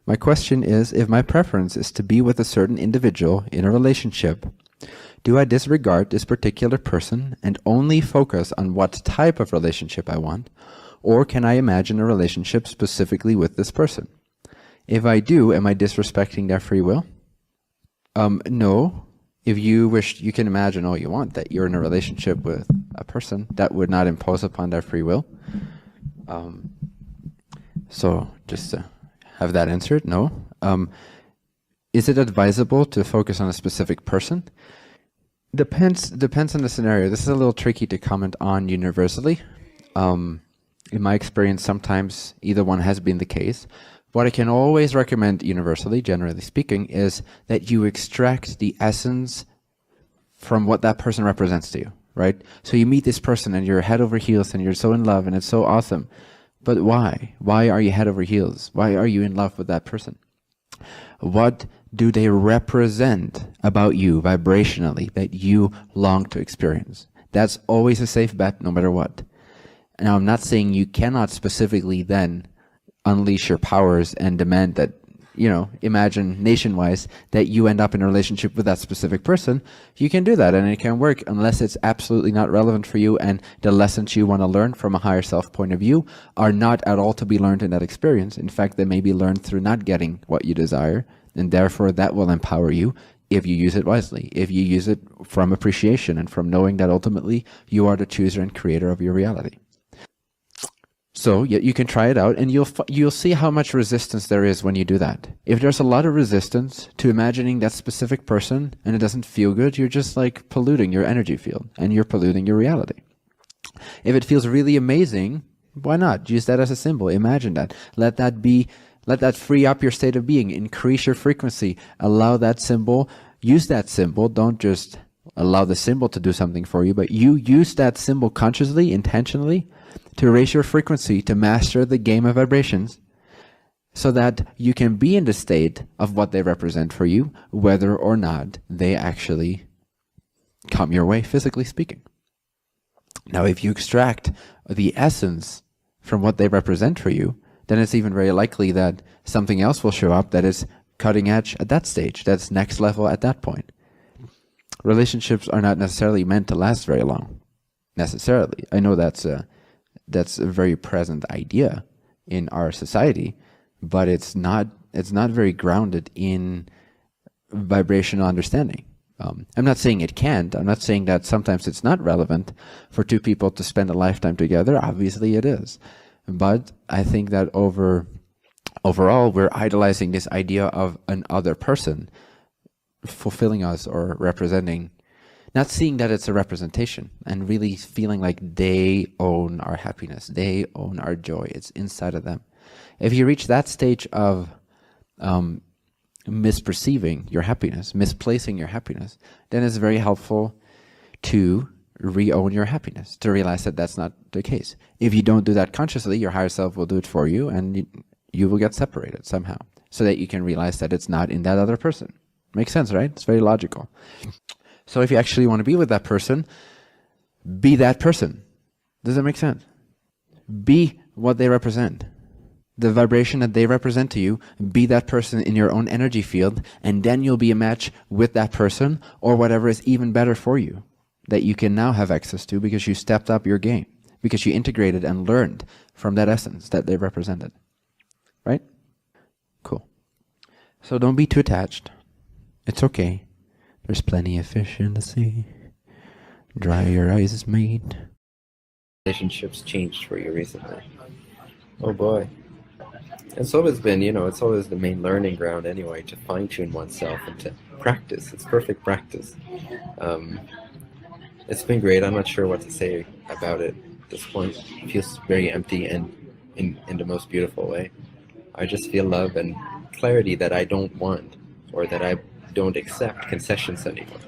My question is, if my preference is to be with a certain individual in a relationship, do I disregard this particular person and only focus on what type of relationship I want? Or can I imagine a relationship specifically with this person? If I do, am I disrespecting their free will? No. If you wish, you can imagine all you want, that you're in a relationship with a person that would not impose upon their free will. So just to have that answered, no. Is it advisable to focus on a specific person? Depends on the scenario. This is a little tricky to comment on universally. In my experience, sometimes either one has been the case. What I can always recommend universally, generally speaking, is that you extract the essence from what that person represents to you, right? So you meet this person and you're head over heels and you're so in love and it's so awesome. But why? Why are you head over heels? Why are you in love with that person? What do they represent about you vibrationally that you long to experience? That's always a safe bet no matter what. Now, I'm not saying you cannot specifically then unleash your powers and demand that, imagine nation-wise that you end up in a relationship with that specific person. You can do that and it can work unless it's absolutely not relevant for you and the lessons you want to learn from a higher self point of view are not at all to be learned in that experience. In fact, they may be learned through not getting what you desire, and therefore that will empower you if you use it wisely, if you use it from appreciation and from knowing that ultimately you are the chooser and creator of your reality. So you can try it out and you'll see how much resistance there is when you do that. If there's a lot of resistance to imagining that specific person and it doesn't feel good, you're just like polluting your energy field and you're polluting your reality. If it feels really amazing, why not? Use that as a symbol. Imagine that. Let that free up your state of being, increase your frequency, allow that symbol, use that symbol. Don't just allow the symbol to do something for you, but you use that symbol consciously, intentionally, to raise your frequency, to master the game of vibrations, so that you can be in the state of what they represent for you, whether or not they actually come your way, physically speaking. Now, if you extract the essence from what they represent for you, then it's even very likely that something else will show up that is cutting edge at that stage, that's next level at that point. Relationships are not necessarily meant to last very long, necessarily. I know that's a very present idea in our society, but it's not very grounded in vibrational understanding. I'm not saying it can't. I'm not saying that sometimes it's not relevant for two people to spend a lifetime together. Obviously it is. But I think that overall we're idolizing this idea of an other person fulfilling us or representing, not seeing that it's a representation and really feeling like they own our happiness, they own our joy, it's inside of them. If you reach that stage of misperceiving your happiness, misplacing your happiness, then it's very helpful to re-own your happiness, to realize that that's not the case. If you don't do that consciously, your higher self will do it for you and you will get separated somehow, so that you can realize that it's not in that other person. Makes sense, right? It's very logical. So if you actually want to be with that person, be that person. Does that make sense? Be what they represent. The vibration that they represent to you, be that person in your own energy field, and then you'll be a match with that person or whatever is even better for you that you can now have access to because you stepped up your game, because you integrated and learned from that essence that they represented. Right? Cool. So don't be too attached. It's okay. There's plenty of fish in the sea. Dry your eyes, mate. Relationships changed for you recently? Oh boy. It's always been, it's always the main learning ground anyway, to fine-tune oneself and to practice. It's perfect practice. It's been great. I'm not sure what to say about it at this point. It feels very empty and in the most beautiful way. I just feel love and clarity that I don't want, or that I don't accept concessions anymore.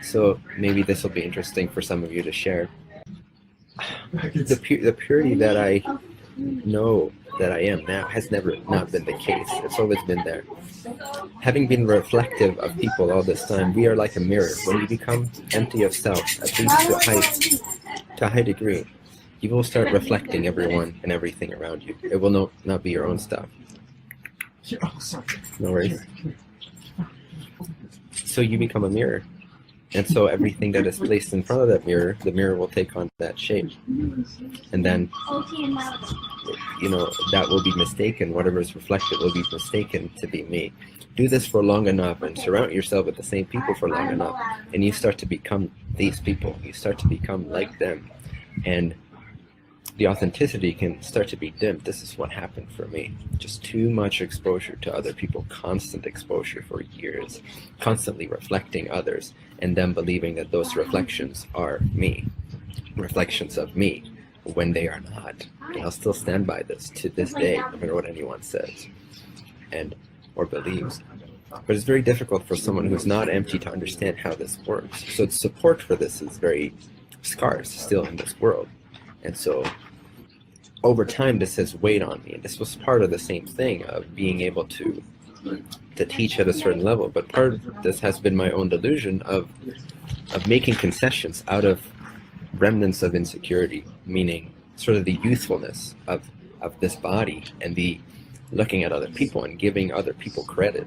So maybe this will be interesting for some of you to share. The purity that I know that I am now has never not been the case. It's always been there. Having been reflective of people all this time, we are like a mirror. When you become empty of self, at least to a high degree, you will start reflecting everyone and everything around you. It will not be your own stuff. No worries. So you become a mirror. And so everything that is placed in front of that mirror, the mirror will take on that shape. And then, that will be mistaken. Whatever is reflected will be mistaken to be me. Do this for long enough and surround yourself with the same people for long enough, and you start to become these people. You start to become like them. And the authenticity can start to be dimmed. This is what happened for me. Just too much exposure to other people, constant exposure for years, constantly reflecting others, and them believing that those reflections are me, reflections of me, when they are not. And I'll still stand by this to this day, no matter what anyone says or believes. But it's very difficult for someone who's not empty to understand how this works. So the support for this is very scarce still in this world. And so over time, this has weighed on me. And this was part of the same thing of being able to teach at a certain level. But part of this has been my own delusion of making concessions out of remnants of insecurity, meaning sort of the youthfulness of this body and the looking at other people and giving other people credit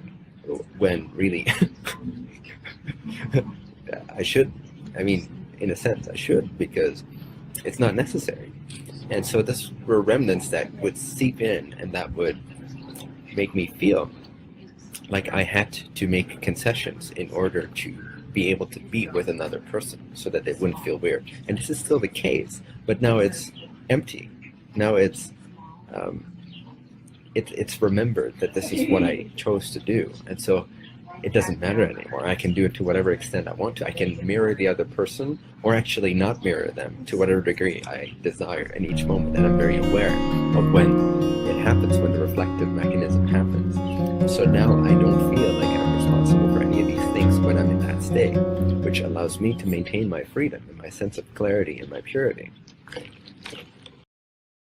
when really I should. I mean, in a sense, I should, because it's not necessary. And so this were remnants that would seep in and that would make me feel like I had to make concessions in order to be able to be with another person so that they wouldn't feel weird. And this is still the case, but now it's empty. Now it's remembered that this is what I chose to do. And so it doesn't matter anymore. I can do it to whatever extent I want to. I can mirror the other person or actually not mirror them to whatever degree I desire in each moment. And I'm very aware of when it happens, when the reflective mechanism happens. So now I don't feel like I'm responsible for any of these things when I'm in that state, which allows me to maintain my freedom and my sense of clarity and my purity.